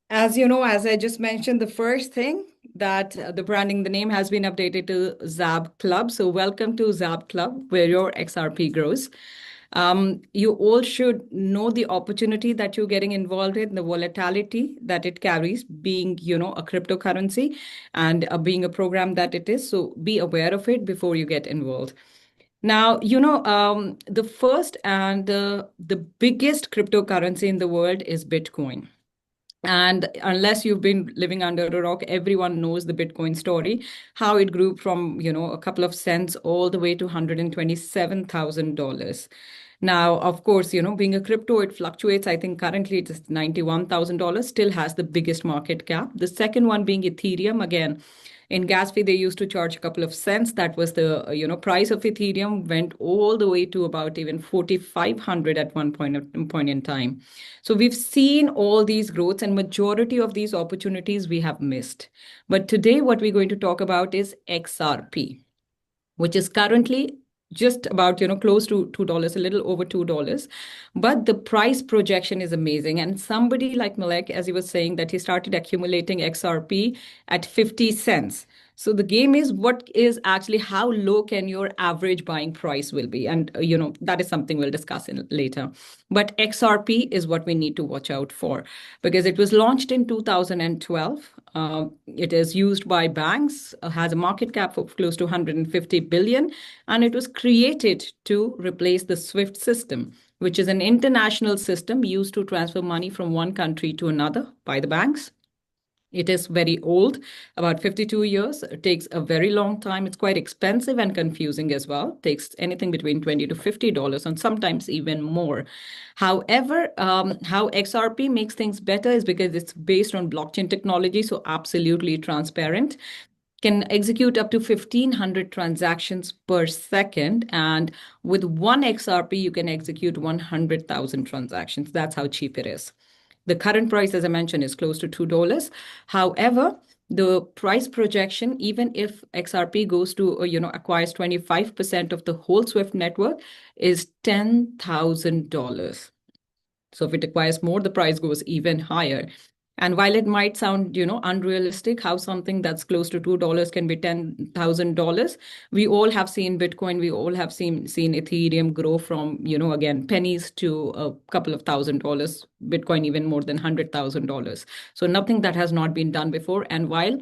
As you know, as I just mentioned, the first thing that the branding, the name has been updated to XAB Club. So welcome to XAB Club, where your XRP grows. You all should know the opportunity that you're getting involved in, the volatility that it carries, being, a cryptocurrency and being a program that it is. So be aware of it before you get involved. Now, the first and the biggest cryptocurrency in the world is Bitcoin. And unless you've been living under a rock, everyone knows the Bitcoin story, how it grew from, a couple of cents all the way to $127,000. Now, of course, being a crypto, it fluctuates. I think currently it is $91,000, still has the biggest market cap. The second one being Ethereum, again, in gas fee, they used to charge a couple of cents. That was the, price of Ethereum went all the way to about even 4,500 at one point in time. So we've seen all these growths and majority of these opportunities we have missed. But today, what we're going to talk about is XRP, which is currently just about close to $2, a little over $2, but the price projection is amazing. And somebody like Malek, as he was saying, that he started accumulating XRP at 50 cents. So the game is what is actually how low can your average buying price will be, and that is something we'll discuss in later. But XRP is what we need to watch out for because it was launched in 2012. It is used by banks, has a market cap of close to 150 billion, and it was created to replace the SWIFT system, which is an international system used to transfer money from one country to another by the banks. It is very old, about 52 years. It takes a very long time. It's quite expensive and confusing as well. It takes anything between $20 to $50 and sometimes even more. However, how XRP makes things better is because it's based on blockchain technology, so absolutely transparent. Can execute up to 1,500 transactions per second. And with one XRP, you can execute 100,000 transactions. That's how cheap it is. The current price, as I mentioned, is close to $2. However, the price projection, even if XRP goes to, acquires 25% of the whole SWIFT network, is $10,000. So if it acquires more, the price goes even higher. And while it might sound, unrealistic, how something that's close to $2 can be $10,000, we all have seen Bitcoin, we all have seen Ethereum grow from, again, pennies to a couple of $1,000, Bitcoin even more than $100,000. So nothing that has not been done before. And while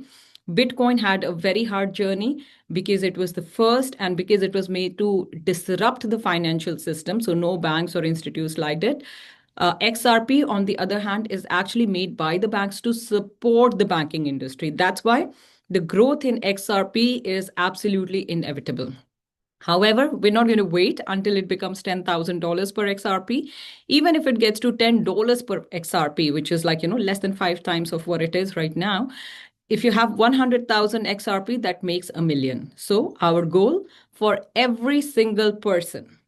Bitcoin had a very hard journey because it was the first and because it was made to disrupt the financial system. So no banks or institutes liked it. XRP, on the other hand, is actually made by the banks to support the banking industry. That's why the growth in XRP is absolutely inevitable. However, we're not going to wait until it becomes $10,000 per XRP. Even if it gets to $10 per XRP, which is like, less than 5 times of what it is right now. If you have 100,000 XRP, that makes a million. So our goal for every single person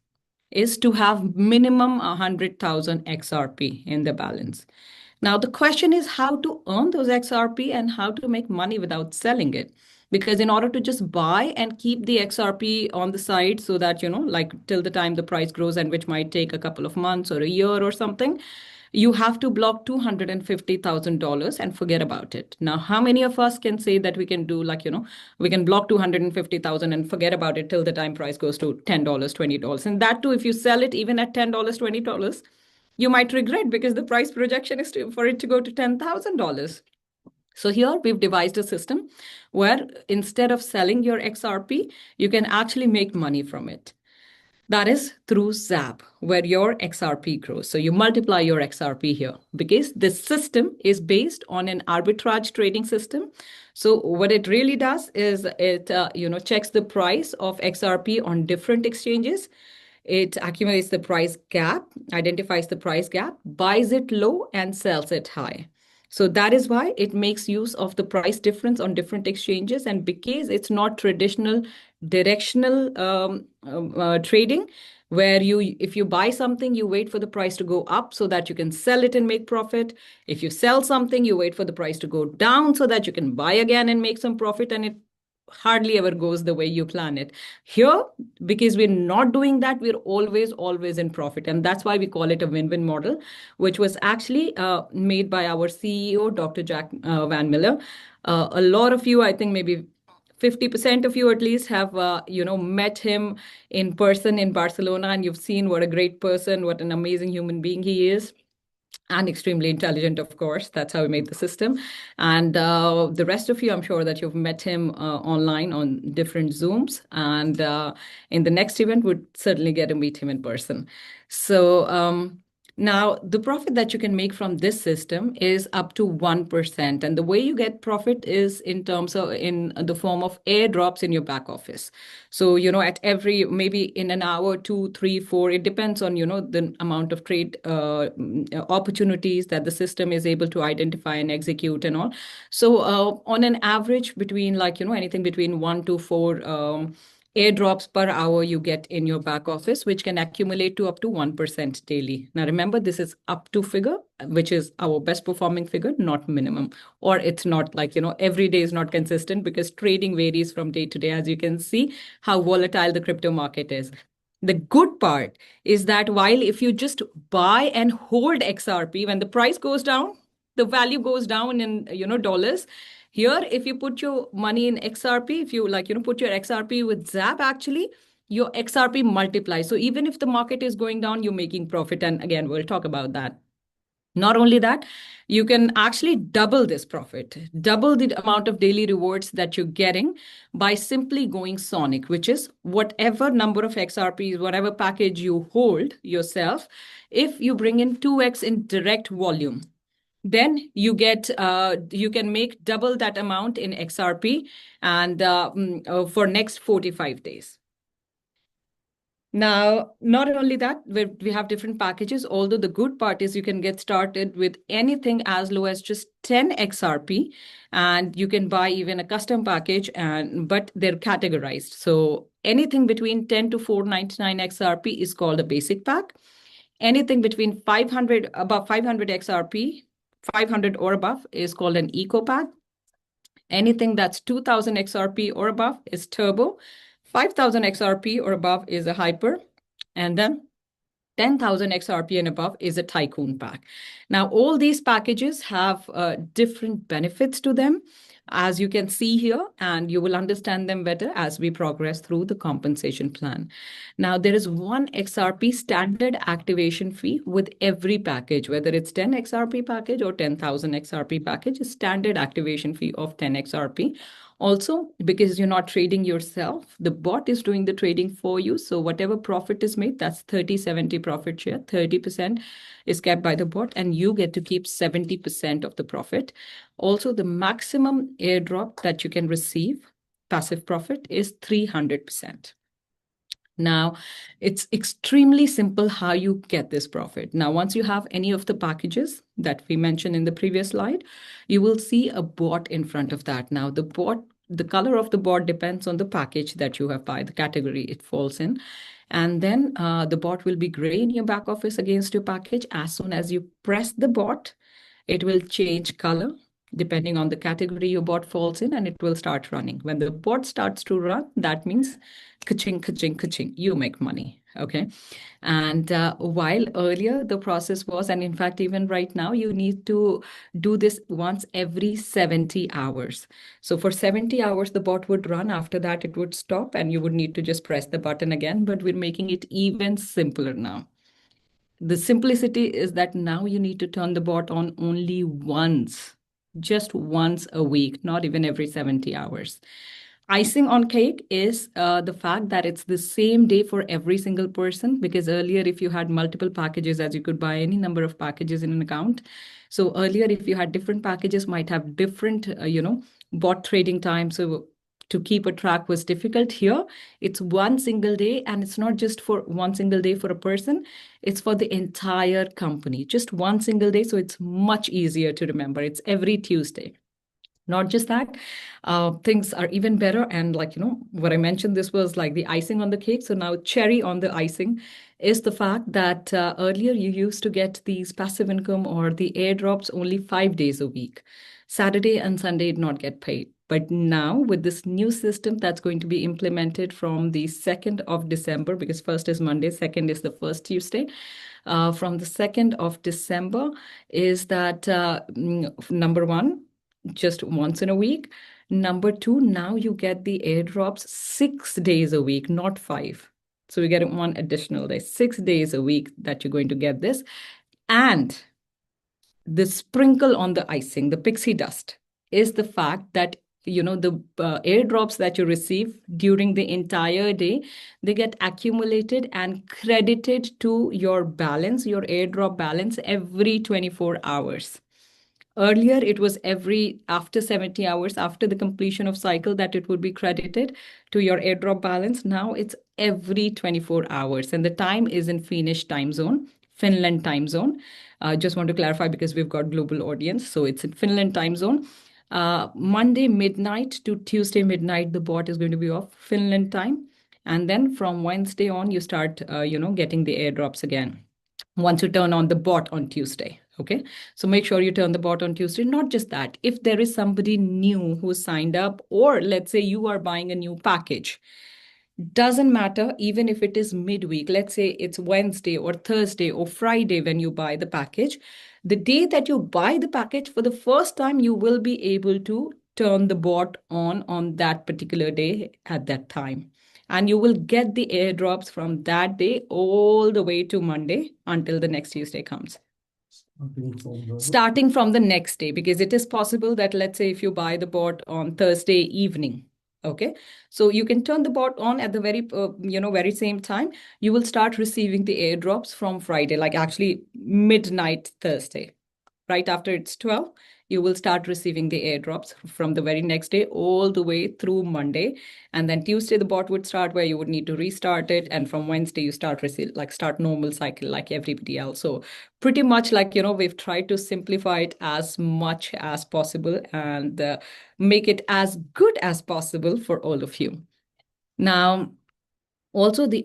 is to have minimum 100,000 XRP in the balance. Now, the question is how to earn those XRP and how to make money without selling it. Because in order to just buy and keep the XRP on the side so that, like till the time the price grows and which might take a couple of months or a year or something, you have to block $250,000 and forget about it. Now, how many of us can say that we can do like, we can block 250,000 and forget about it till the time price goes to $10, $20. And that too, if you sell it even at $10, $20, you might regret because the price projection is for it to go to $10,000. So here we've devised a system where instead of selling your XRP, you can actually make money from it. That is through XAB, where your XRP grows. So you multiply your XRP here because this system is based on an arbitrage trading system. So what it really does is it checks the price of XRP on different exchanges. It accumulates the price gap, identifies the price gap, buys it low and sells it high. So that is why it makes use of the price difference on different exchanges. And because it's not traditional directional trading, where if you buy something, you wait for the price to go up so that you can sell it and make profit. If you sell something, you wait for the price to go down so that you can buy again and make some profit. And it hardly ever goes the way you plan it. Here, because we're not doing that, we're always in profit. And that's why we call it a win-win model, which was actually made by our CEO, Dr. Jack Van Miller. A lot of you, I think maybe 50% of you at least have met him in person in Barcelona, and you've seen what a great person, what an amazing human being he is, and extremely intelligent, of course. That's how we made the system. And the rest of you, I'm sure that you've met him online on different Zooms. And in the next event, would certainly get to meet him in person. So now the profit that you can make from this system is up to 1%. And the way you get profit is in terms of in the form of airdrops in your back office. So, at every, maybe in an hour, two, three, four, it depends on, the amount of trade opportunities that the system is able to identify and execute and all. So on an average between anything between 1 to 4 airdrops per hour you get in your back office, which can accumulate to up to 1% daily. Now, remember, this is up to figure, which is our best performing figure, not minimum. Or it's not every day is not consistent because trading varies from day to day, as you can see how volatile the crypto market is. The good part is that while if you just buy and hold XRP, when the price goes down, the value goes down in dollars. Here, if you put your money in XRP, if you put your XRP with XAB, actually, your XRP multiplies. So even if the market is going down, you're making profit. And again, we'll talk about that. Not only that, you can actually double this profit, double the amount of daily rewards that you're getting by simply going Sonic, which is whatever number of XRPs, whatever package you hold yourself. If you bring in 2x in direct volume, then you can make double that amount in XRP and for next 45 days. Now, not only that, we have different packages, although the good part is you can get started with anything as low as just 10 XRP, and you can buy even a custom package, but they're categorized. So anything between 10 to 499 XRP is called a basic pack. Anything between 500, above 500 XRP, 500 or above is called an eco pack. Anything that's 2000 XRP or above is turbo. 5,000 XRP or above is a hyper, and then 10,000 XRP and above is a tycoon pack. Now, all these packages have different benefits to them, as you can see here, and you will understand them better as we progress through the compensation plan. Now, there is one XRP standard activation fee with every package, whether it's 10 XRP package or 10,000 XRP package, a standard activation fee of 10 XRP. Also, because you're not trading yourself, the bot is doing the trading for you. So whatever profit is made, that's 30-70 profit share. 30% is kept by the bot, and you get to keep 70% of the profit. Also, the maximum airdrop that you can receive, passive profit, is 300%. Now, it's extremely simple how you get this profit. Now, once you have any of the packages that we mentioned in the previous slide, you will see a bot in front of that. Now, the color of the bot depends on the package that you have buy, the category it falls in. And then the bot will be gray in your back office against your package. As soon as you press the bot, it will change color depending on the category your bot falls in, and it will start running. When the bot starts to run, that means ka-ching, ka-ching, ka-ching, you make money, okay? And while earlier the process was, and in fact, even right now, you need to do this once every 70 hours. So for 70 hours, the bot would run. After that, it would stop, and you would need to just press the button again, but we're making it even simpler now. The simplicity is that now you need to turn the bot on only once, just once a week, not even every 70 hours. Icing on cake is the fact that it's the same day for every single person, because earlier, if you had multiple packages, as you could buy any number of packages in an account. So earlier, if you had different packages, might have different, bot trading time. So to keep a track was difficult. Here, it's one single day, and it's not just for one single day for a person, it's for the entire company, just one single day. So it's much easier to remember. It's every Tuesday. Not just that, things are even better. And what I mentioned, this was like the icing on the cake. So now cherry on the icing is the fact that earlier you used to get these passive income or the airdrops only 5 days a week. Saturday and Sunday did not get paid. But now with this new system that's going to be implemented from the 2nd of December, because first is Monday, second is the first Tuesday. From the 2nd of December is that number one, just once in a week. Number two, now you get the airdrops 6 days a week, not 5. So you get one additional day, 6 days a week that you're going to get this. And the sprinkle on the icing, the pixie dust, is the fact that the airdrops that you receive during the entire day, they get accumulated and credited to your balance, your airdrop balance, every 24 hours. Earlier, it was every after 70 hours, after the completion of cycle, that it would be credited to your airdrop balance. Now it's every 24 hours, and the time is in Finland time zone. Just want to clarify because we've got global audience, so it's in Finland time zone. Monday midnight to Tuesday midnight, the bot is going to be off Finland time, and then from Wednesday on, you start, getting the airdrops again. Once you turn on the bot on Tuesday. Okay, so make sure you turn the bot on Tuesday. Not just that, if there is somebody new who signed up, or let's say you are buying a new package, doesn't matter, even if it is midweek, let's say it's Wednesday or Thursday or Friday when you buy the package, the day that you buy the package for the first time, you will be able to turn the bot on that particular day at that time. And you will get the airdrops from that day all the way to Monday until the next Tuesday comes. Starting from the next day, because it is possible that, let's say, if you buy the bot on Thursday evening, okay, so you can turn the bot on at the very same time. You will start receiving the airdrops from Friday, like actually midnight Thursday. Right after it's 12, you will start receiving the airdrops from the very next day all the way through Monday. And then Tuesday, the bot would start where you would need to restart it. And from Wednesday, you start normal cycle like everybody else. So pretty much we've tried to simplify it as much as possible and make it as good as possible for all of you. Now, also, the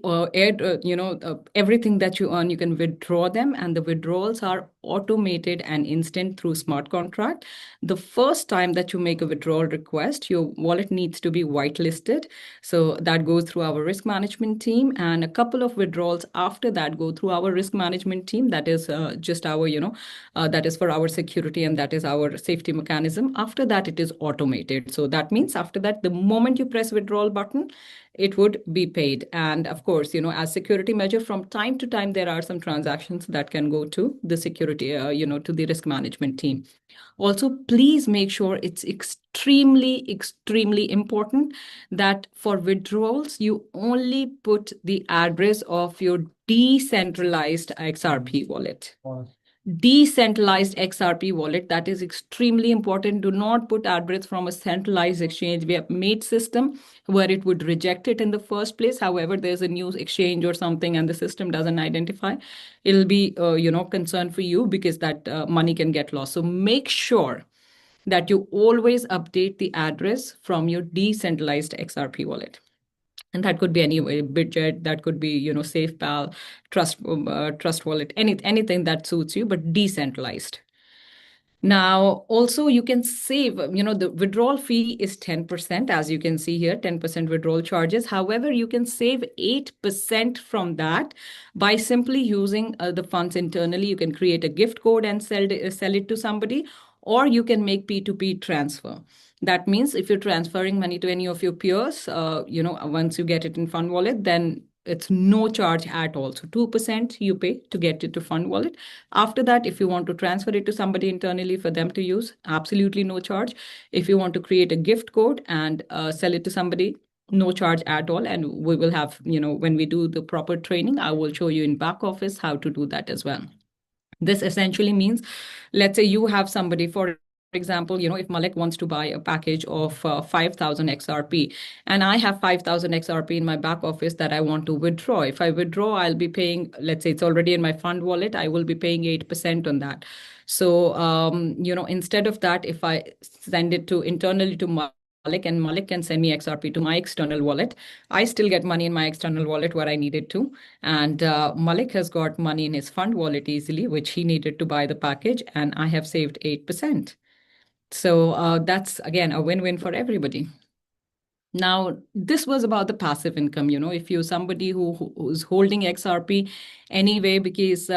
everything that you earn, you can withdraw them, and the withdrawals are automated and instant through smart contract. The first time that you make a withdrawal request, your wallet needs to be whitelisted. So that goes through our risk management team, and a couple of withdrawals after that go through our risk management team. That is just our, that is for our security, and that is our safety mechanism. After that, it is automated. So that means after that, the moment you press withdrawal button, it would be paid. And of course, as security measure, from time to time, there are some transactions that can go to the security, to the risk management team. Also, please make sure it's extremely, extremely important that for withdrawals, you only put the address of your decentralized XRP wallet. Decentralized XRP wallet, that is extremely important. Do not put address from a centralized exchange. We have made system where it would reject it in the first place. However, there's a new exchange or something and the system doesn't identify, it'll be concern for you, because that money can get lost. So make sure that you always update the address from your decentralized XRP wallet. And that could be any way, Bidget, that could be, SafePal, Trust Wallet, anything that suits you, but decentralized. Now, also you can save, the withdrawal fee is 10%, as you can see here, 10% withdrawal charges. However, you can save 8% from that by simply using the funds internally. You can create a gift code and sell it to somebody, or you can make P2P transfer. That means if you're transferring money to any of your peers, once you get it in Fund Wallet, then it's no charge at all. So 2% you pay to get it to Fund Wallet. After that, if you want to transfer it to somebody internally for them to use, absolutely no charge. If you want to create a gift code and sell it to somebody, no charge at all. And we will have, when we do the proper training, I will show you in back office how to do that as well. This essentially means, let's say you have somebody, for example, if Malik wants to buy a package of 5,000 XRP, and I have 5,000 XRP in my back office that I want to withdraw. If I withdraw, I'll be paying, let's say it's already in my fund wallet, I will be paying 8% on that. So, instead of that, if I send it to internally to Malik, and Malik can send me XRP to my external wallet, I still get money in my external wallet where I needed to. And Malik has got money in his fund wallet easily, which he needed to buy the package, and I have saved 8%. So that's, again, a win-win for everybody. Now, this was about the passive income. If you're somebody who's holding XRP anyway, because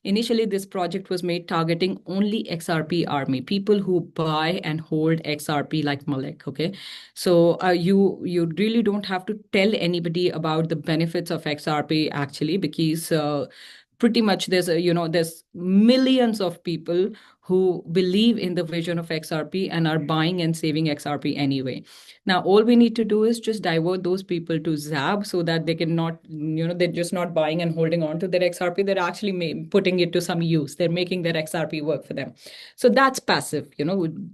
initially this project was made targeting only XRP army, people who buy and hold XRP like Malik. Okay, so you really don't have to tell anybody about the benefits of XRP actually, because pretty much there's millions of people who believe in the vision of XRP and are buying and saving XRP anyway. Now, all we need to do is just divert those people to XAB so that they can not, they're just not buying and holding on to their XRP. They're actually putting it to some use. They're making their XRP work for them. So that's passive.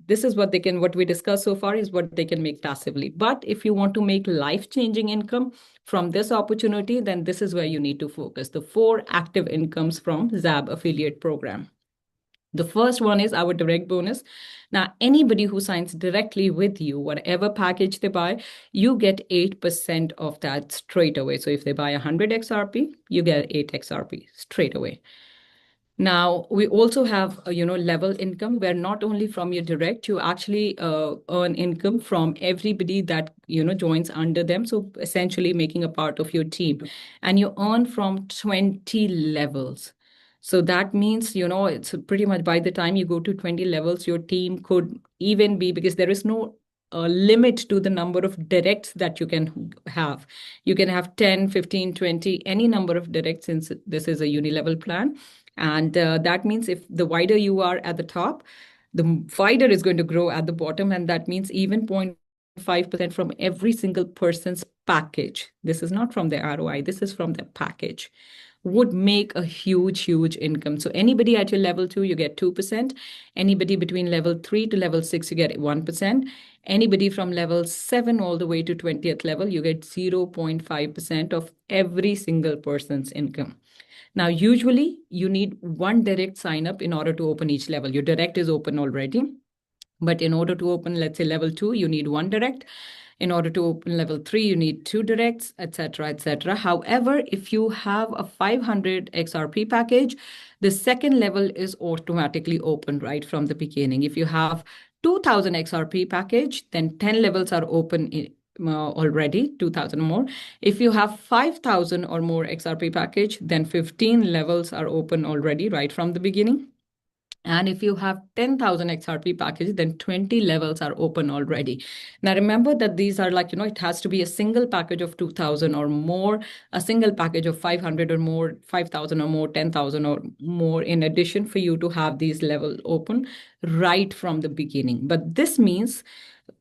This is what we discussed so far is what they can make passively. But if you want to make life-changing income from this opportunity, then this is where you need to focus. The 4 active incomes from XAB affiliate program. The first one is our direct bonus. Now, anybody who signs directly with you, whatever package they buy, you get 8% of that straight away. So if they buy 100 XRP, you get 8 XRP straight away. Now, we also have, level income where not only from your direct, you actually earn income from everybody that, joins under them. So essentially making a part of your team. And you earn from 20 levels. So that means, it's pretty much by the time you go to 20 levels, your team could even be, because there is no limit to the number of directs that you can have. You can have 10, 15, 20, any number of directs since this is a uni-level plan. And that means if the wider you are at the top, the wider is going to grow at the bottom. And that means even 0.5% from every single person's package. This is not from their ROI. This is from their package, would make a huge, huge income. So anybody at your level 2, you get 2%. Anybody between level 3 to level 6, you get 1%. Anybody from level 7 all the way to 20th level, you get 0.5% of every single person's income. Now, usually you need 1 direct sign up in order to open each level. Your direct is open already. But in order to open, let's say level 2, you need 1 direct. In order to open level 3, you need 2 directs, etc., etc. However, if you have a 500 XRP package, the second level is automatically open right from the beginning. If you have 2000 XRP package, then 10 levels are open already, 2000 or more. If you have 5000 or more XRP package, then 15 levels are open already right from the beginning. And if you have 10,000 XRP package, then 20 levels are open already. Now, remember that these are like, it has to be a single package of 2,000 or more, a single package of 500 or more, 5,000 or more, 10,000 or more, in addition for you to have these levels open right from the beginning. But this means,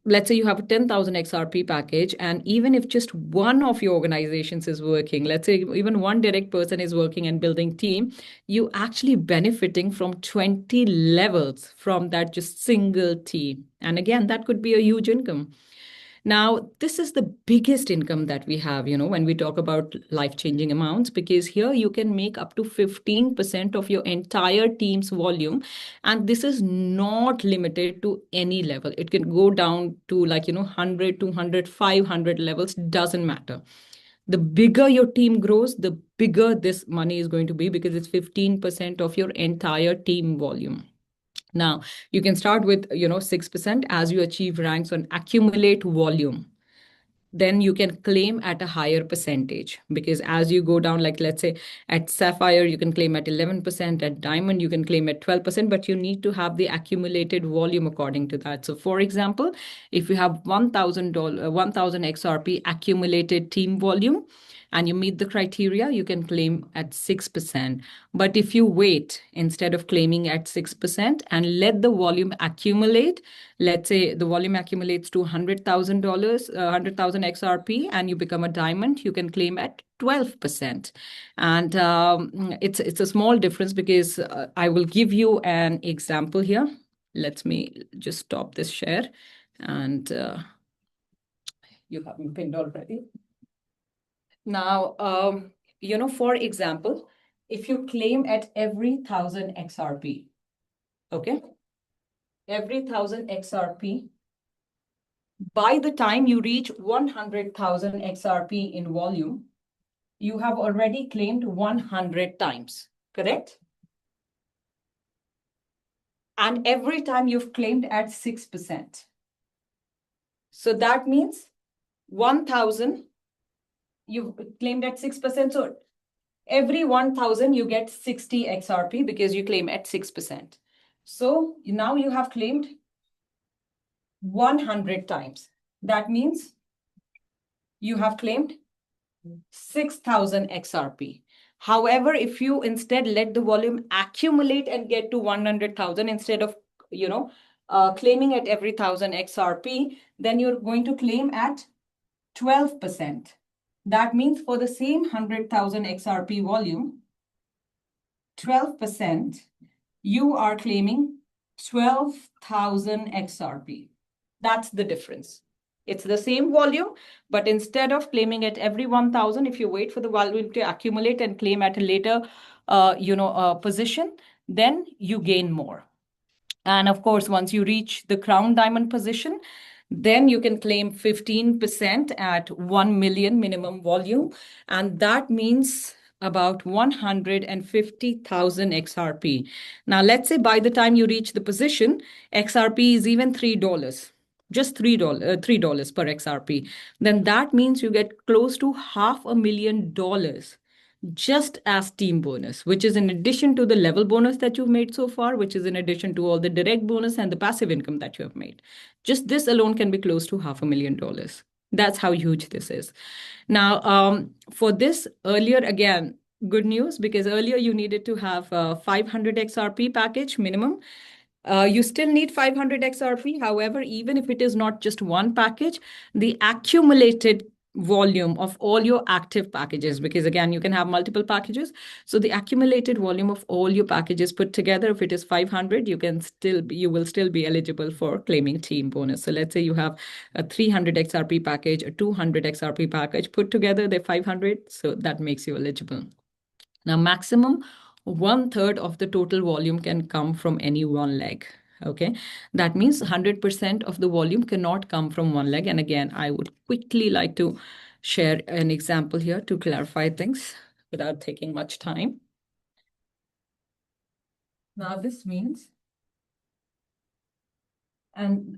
let's say you have a 10,000 XRP package, and even if just one of your organizations is working, let's say even one direct person is working and building team, you actually benefiting from 20 levels from that just single team. And again, that could be a huge income. Now, this is the biggest income that we have, when we talk about life-changing amounts, because here you can make up to 15% of your entire team's volume. And this is not limited to any level. It can go down to 100, 200, 500 levels, doesn't matter. The bigger your team grows, the bigger this money is going to be, because it's 15% of your entire team volume. Now, you can start with, 6% as you achieve ranks on accumulate volume. Then you can claim at a higher percentage, because as you go down, like let's say at Sapphire, you can claim at 11%, at Diamond, you can claim at 12%, but you need to have the accumulated volume according to that. So for example, if you have $1,000, 1,000 XRP accumulated team volume, and you meet the criteria, you can claim at 6%. But if you wait, instead of claiming at 6% and let the volume accumulate, let's say the volume accumulates to $100,000, 100,000 XRP, and you become a diamond, you can claim at 12%. And it's a small difference, because I will give you an example here. Let me just stop this share. And you have me pinned already. Now, for example, if you claim at every 1,000 XRP, okay, every 1,000 XRP, by the time you reach 100,000 XRP in volume, you have already claimed 100 times, correct? And every time you've claimed at 6%. So that means 1,000, you've claimed at 6%. So every 1,000, you get 60 XRP because you claim at 6%. So now you have claimed 100 times. That means you have claimed 6,000 XRP. However, if you instead let the volume accumulate and get to 100,000 instead of, claiming at every 1,000 XRP, then you're going to claim at 12%. That means for the same 100,000 XRP volume, 12%, you are claiming 12,000 XRP. That's the difference. It's the same volume, but instead of claiming at every 1,000, if you wait for the volume to accumulate and claim at a later, position, then you gain more. And of course, once you reach the crown diamond position, then you can claim 15% at 1 million minimum volume. And that means about 150,000 XRP. Now, let's say by the time you reach the position, XRP is even $3, just $3 per XRP. Then that means you get close to $500,000 just as team bonus, which is in addition to the level bonus that you've made so far, which is in addition to all the direct bonus and the passive income that you have made. Just this alone can be close to $500,000. That's how huge this is. Now, for this earlier, again, good news, because earlier you needed to have a 500 XRP package minimum. You still need 500 XRP. However, even if it is not just one package, the accumulated volume of all your active packages, because again, you can have multiple packages. So the accumulated volume of all your packages put together, if it is 500, you will still be eligible for claiming team bonus. So let's say you have a 300 XRP package, a 200 XRP package, put together, they're 500. So that makes you eligible. Now, maximum 1/3 of the total volume can come from any one leg. Okay, that means 100% of the volume cannot come from one leg. And again, I would quickly like to share an example here to clarify things without taking much time. Now, this means, and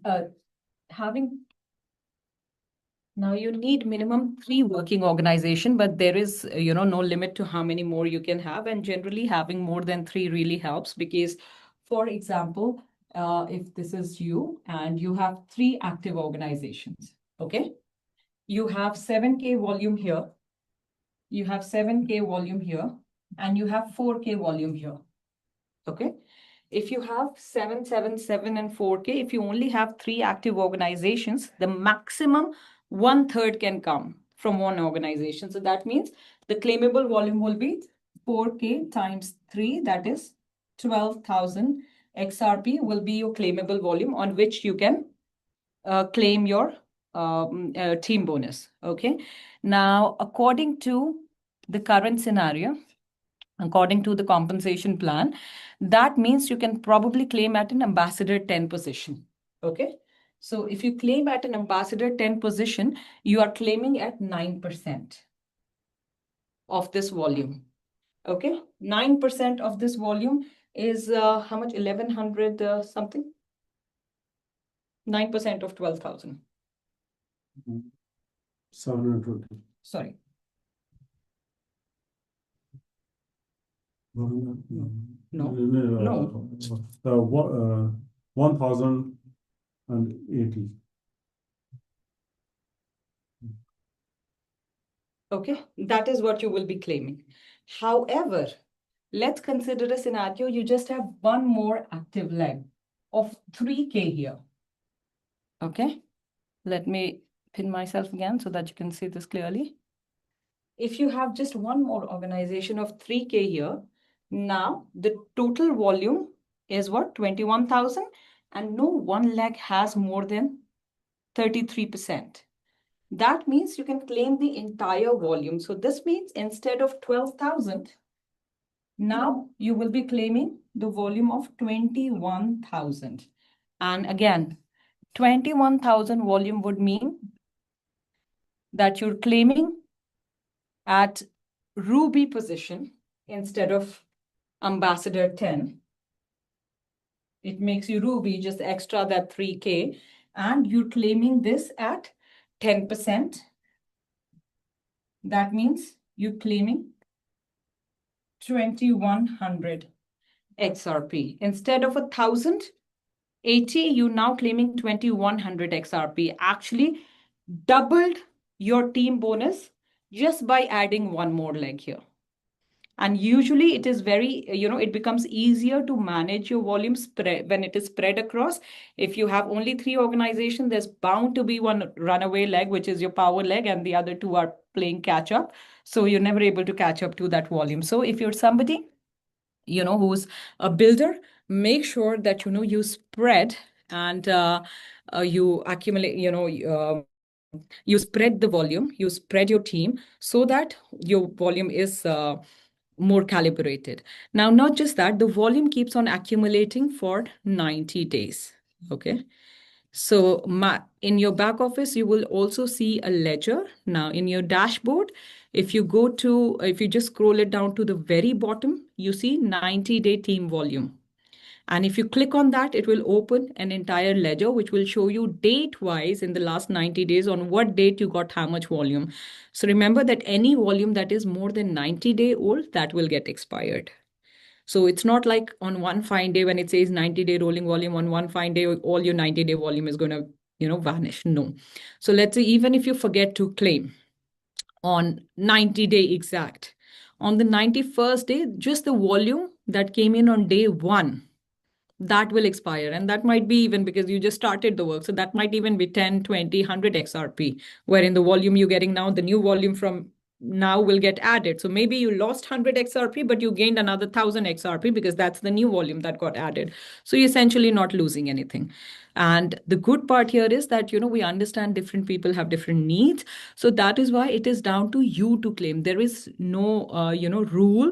now you need minimum 3 working organization, but there is, no limit to how many more you can have. And generally having more than 3 really helps because, for example, if this is you and you have 3 active organizations, okay? You have 7K volume here, you have 7K volume here, and you have 4K volume here, okay? If you have 777 and 4K, if you only have 3 active organizations, the maximum 1/3 can come from one organization. So that means the claimable volume will be 4K times 3, that is 12,000 XRP will be your claimable volume on which you can claim your team bonus. Okay. Now, according to the current scenario, according to the compensation plan, that means you can probably claim at an ambassador 10 position. Okay. So if you claim at an ambassador 10 position, you are claiming at 9% of this volume. Okay. 9% of this volume is how much? 1,100 something? 9% of 12,000. 720. Sorry. No. No. 1,080. Okay, that is what you will be claiming. However, let's consider a scenario you just have one more active leg of 3K here. Okay, let me pin myself again so that you can see this clearly. If you have just one more organization of 3K here, now the total volume is what? 21,000, and no one leg has more than 33%. That means you can claim the entire volume. So this means instead of 12,000, now you will be claiming the volume of 21,000. And again, 21,000 volume would mean that you're claiming at ruby position instead of ambassador 10. It makes you Ruby, just extra that 3K, and you're claiming this at 10%. That means you're claiming 2100 XRP. Instead of 1080, you're now claiming 2100 XRP. Actually, doubled your team bonus just by adding one more leg here. And usually it is very, it becomes easier to manage your volume spread when it is spread across. If you have only three organizations, there's bound to be one runaway leg, which is your power leg, and the other two are playing catch up. So you're never able to catch up to that volume. So if you're somebody, who's a builder, make sure that, you spread and you accumulate, you spread the volume, you spread your team so that your volume is more calibrated. Now, not just that, the volume keeps on accumulating for 90 days. Okay. So in your back office, you will also see a ledger. Now, in your dashboard, if you just scroll it down to the very bottom, you see 90-day team volume. And if you click on that, it will open an entire ledger, which will show you date-wise in the last 90 days on what date you got how much volume. So remember that any volume that is more than 90-day old, that will get expired. So it's not like on one fine day when it says 90-day rolling volume, on one fine day, all your 90-day volume is going to, vanish. No. So let's say even if you forget to claim on 90-day exact, on the 91st day, just the volume that came in on day one, that will expire, and that might be even because you just started the work, so that might even be 10, 20, 100 XRP, wherein the volume you're getting now, the new volume from now will get added. So maybe you lost 100 XRP, but you gained another 1000 XRP because that's the new volume that got added. So you're essentially not losing anything. And the good part here is that, we understand different people have different needs. So that is why it is down to you to claim. There is no, rule,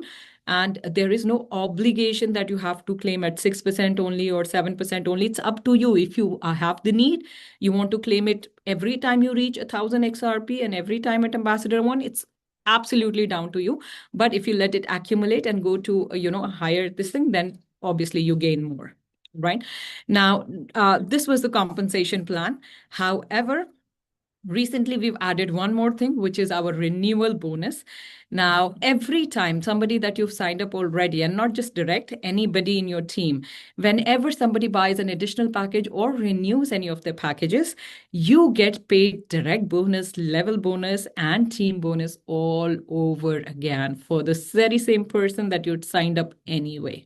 and there is no obligation that you have to claim at 6% only or 7% only. It's up to you. If you have the need, you want to claim it every time you reach 1000 XRP and every time at Ambassador 1, it's absolutely down to you. But if you let it accumulate and go to, a higher this thing, then obviously you gain more, right? Now, this was the compensation plan. However, recently we've added one more thing, which is our renewal bonus. Now, every time somebody that you've signed up already, and not just direct, anybody in your team, whenever somebody buys an additional package or renews any of their packages, you get paid direct bonus, level bonus, and team bonus all over again for the very same person that you'd signed up anyway.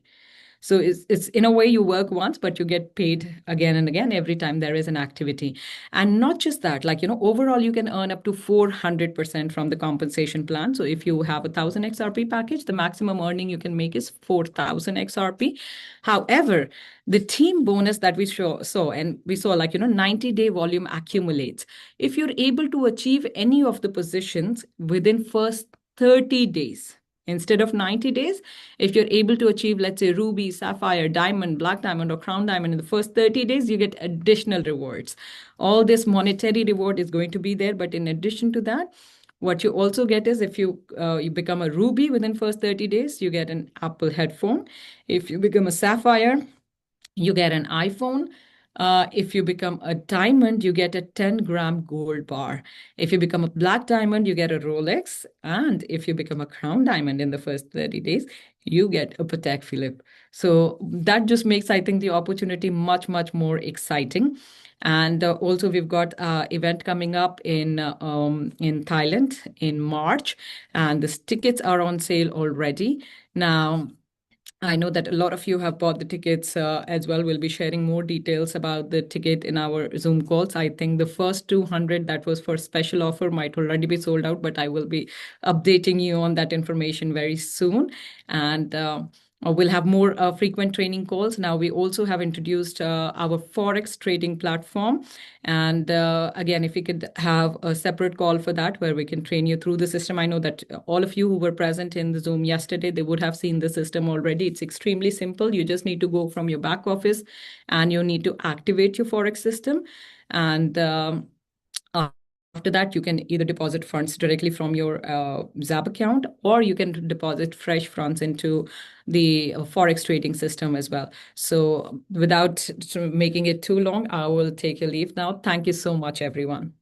So it's in a way you work once, but you get paid again and again every time there is an activity. And not just that, like, overall you can earn up to 400% from the compensation plan. So if you have 1000 XRP package, the maximum earning you can make is 4000 XRP. However, the team bonus that we saw, and we saw, like, 90-day volume accumulates. If you're able to achieve any of the positions within first 30 days, instead of 90 days, if you're able to achieve, let's say, ruby, sapphire, diamond, black diamond, or crown diamond in the first 30 days, you get additional rewards. All this monetary reward is going to be there. But in addition to that, what you also get is if you become a ruby within first 30 days, you get an Apple headphone. If you become a sapphire, you get an iPhone. If you become a diamond, you get a 10-gram gold bar. If you become a black diamond, you get a Rolex. And if you become a crown diamond in the first 30 days, you get a Patek Philippe. So that just makes, I think, the opportunity much, much more exciting. And also, we've got an event coming up in Thailand in March, and the tickets are on sale already. Now, I know that a lot of you have bought the tickets as well. We'll be sharing more details about the ticket in our Zoom calls. I think the first 200 that was for special offer might already be sold out, but I will be updating you on that information very soon. And we'll have more frequent training calls. Now, we also have introduced our Forex trading platform. And again, if we could have a separate call for that, where we can train you through the system. I know that all of you who were present in the Zoom yesterday, they would have seen the system already. It's extremely simple. You just need to go from your back office and you need to activate your Forex system. And After that, you can either deposit funds directly from your XAB account, or you can deposit fresh funds into the Forex trading system as well. So without making it too long, I will take your leave now. Thank you so much, everyone.